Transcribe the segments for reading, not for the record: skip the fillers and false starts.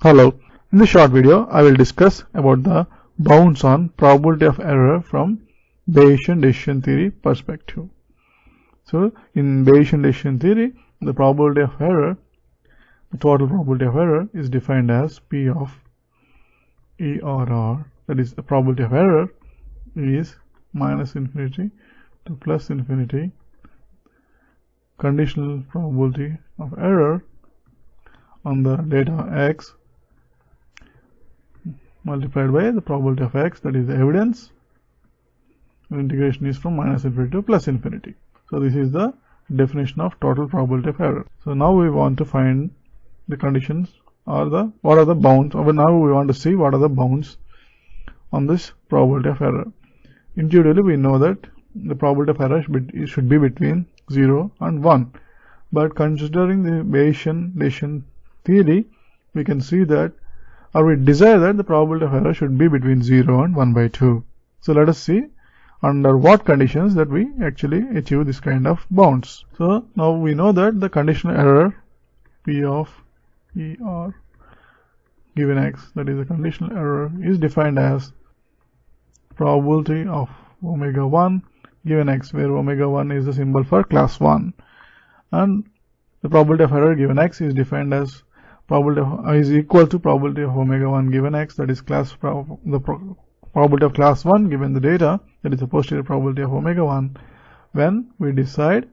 Hello, in this short video I will discuss about the bounds on probability of error from Bayesian decision theory perspective. So in Bayesian decision theory, the probability of error, the total probability of error is defined as P of ERR. That is, the probability of error is minus infinity to plus infinity conditional probability of error on the data X multiplied by the probability of X, that is the evidence. The integration is from minus infinity to plus infinity. So this is the definition of total probability of error. So now we want to find the conditions or what are the bounds. Now we want to see what are the bounds on this probability of error. Intuitively we know that the probability of error should be between 0 and 1. But considering the Bayesian decision theory, we can see that, or we desire that the probability of error should be between 0 and 1 by 2. So let us see under what conditions that we actually achieve this kind of bounds. So now we know that the conditional error P of ER given X, that is the conditional error, is defined as probability of omega 1 given X, where omega 1 is the symbol for class 1, and the probability of error given X is defined as is equal to probability of omega 1 given X, that is probability of class 1 given the data, that is the posterior probability of omega 1, when we decide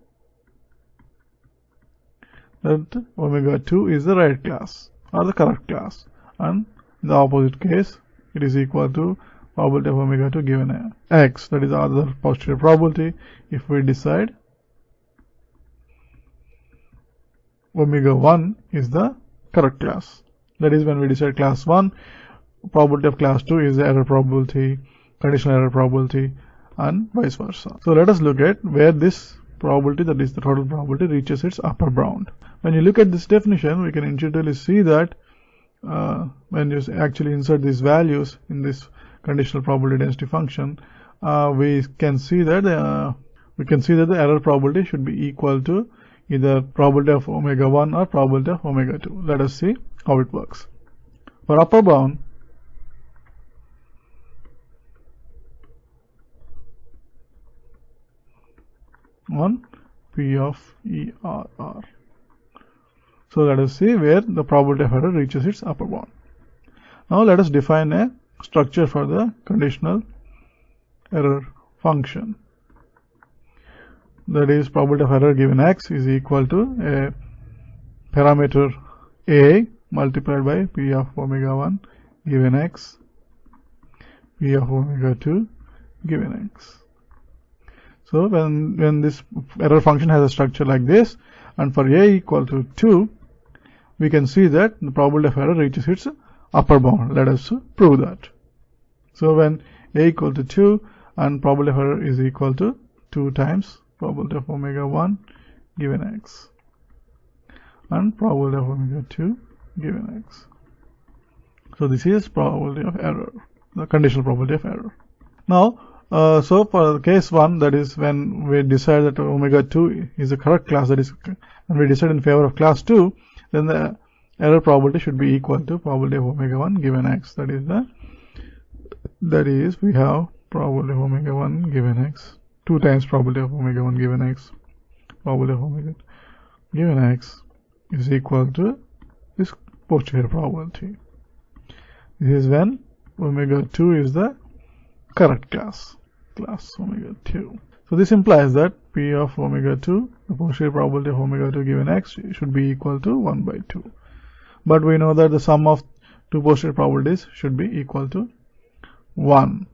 that omega 2 is the right class or the correct class, and in the opposite case it is equal to probability of omega 2 given X, that is the other posterior probability, if we decide omega 1 is the correct class. That is, when we decide class 1, probability of class 2 is the error probability, conditional error probability, and vice versa. So let us look at where this probability, that is the total probability, reaches its upper bound. When you look at this definition, we can intuitively see that when you actually insert these values in this conditional probability density function, we can see that the error probability should be equal to either probability of omega 1 or probability of omega 2. Let us see how it works. For upper bound, on P of ERR. So let us see where the probability of error reaches its upper bound. Now let us define a structure for the conditional error function. That is, probability of error given X is equal to a parameter A multiplied by P of omega 1 given X, P of omega 2 given X. So when this error function has a structure like this, and for A equal to 2, we can see that the probability of error reaches its upper bound. Let us prove that. So when A equal to 2 and probability of error is equal to 2 times probability of omega 1 given X and probability of omega 2 given X. So this is probability of error, the conditional probability of error. Now, so for case 1, that is when we decide that omega 2 is the correct class, that is when we decide in favor of class 2, then the error probability should be equal to probability of omega 1 given X. That is we have probability of omega 1 given X, 2 times probability of omega 1 given X, probability of omega given X is equal to this posterior probability. This is when omega 2 is the correct class omega 2. So this implies that P of omega 2, the posterior probability of omega 2 given X, should be equal to 1 by 2. But we know that the sum of two posterior probabilities should be equal to 1.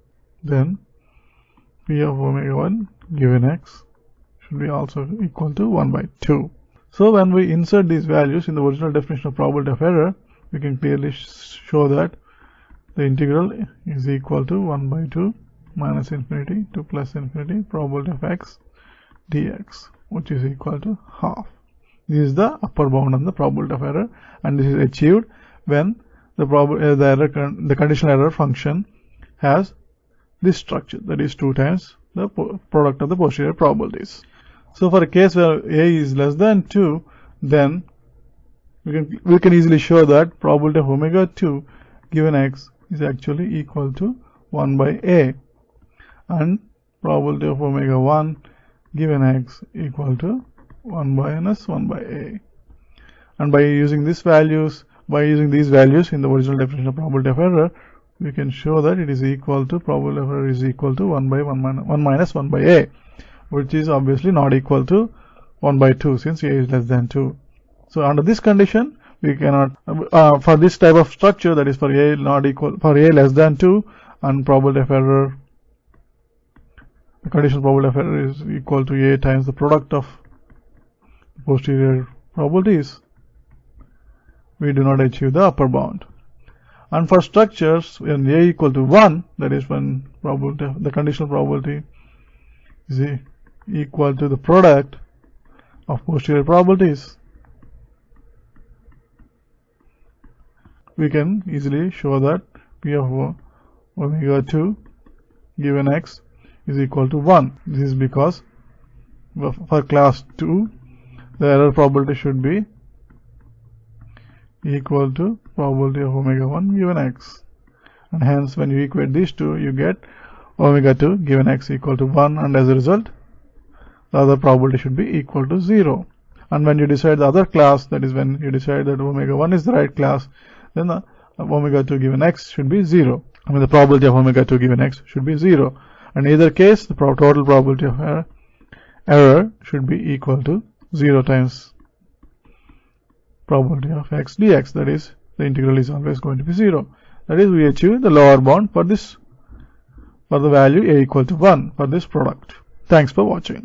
Then P of omega 1 given X should be also equal to 1 by 2. So when we insert these values in the original definition of probability of error, we can clearly show that the integral is equal to 1 by 2 minus infinity to plus infinity probability of X dx, which is equal to half. This is the upper bound on the probability of error, and this is achieved when the conditional error function has this structure, that is 2 times the product of the posterior probabilities. So for a case where A is less than 2, then we can easily show that probability of omega 2 given x is actually equal to 1 by a, and probability of omega 1 given x equal to 1 minus 1 by a. And by using these values in the original definition of probability of error, we can show that it is equal to probability of error is equal to 1 minus 1 by a, which is obviously not equal to 1 by 2 since a is less than 2. So under this condition, we cannot for this type of structure, that is for a less than 2 and probability of error, the conditional probability of error is equal to a times the product of posterior probabilities, we do not achieve the upper bound. And for structures when a equal to 1, that is when the conditional probability is equal to the product of posterior probabilities, we can easily show that P of omega 2 given x is equal to 1. This is because for class 2, the error probability should be equal to probability of omega 1 given x, and hence when you equate these two, you get omega 2 given x equal to 1, and as a result the other probability should be equal to 0. And when you decide the other class, that is when you decide that omega 1 is the right class, then the omega 2 given x should be 0. The probability of omega 2 given x should be 0. In either case, the total probability of error should be equal to 0 times probability of x dx, that is, the integral is always going to be 0. That is, we achieve the lower bound for the value a equal to 1 for this product. Thanks for watching.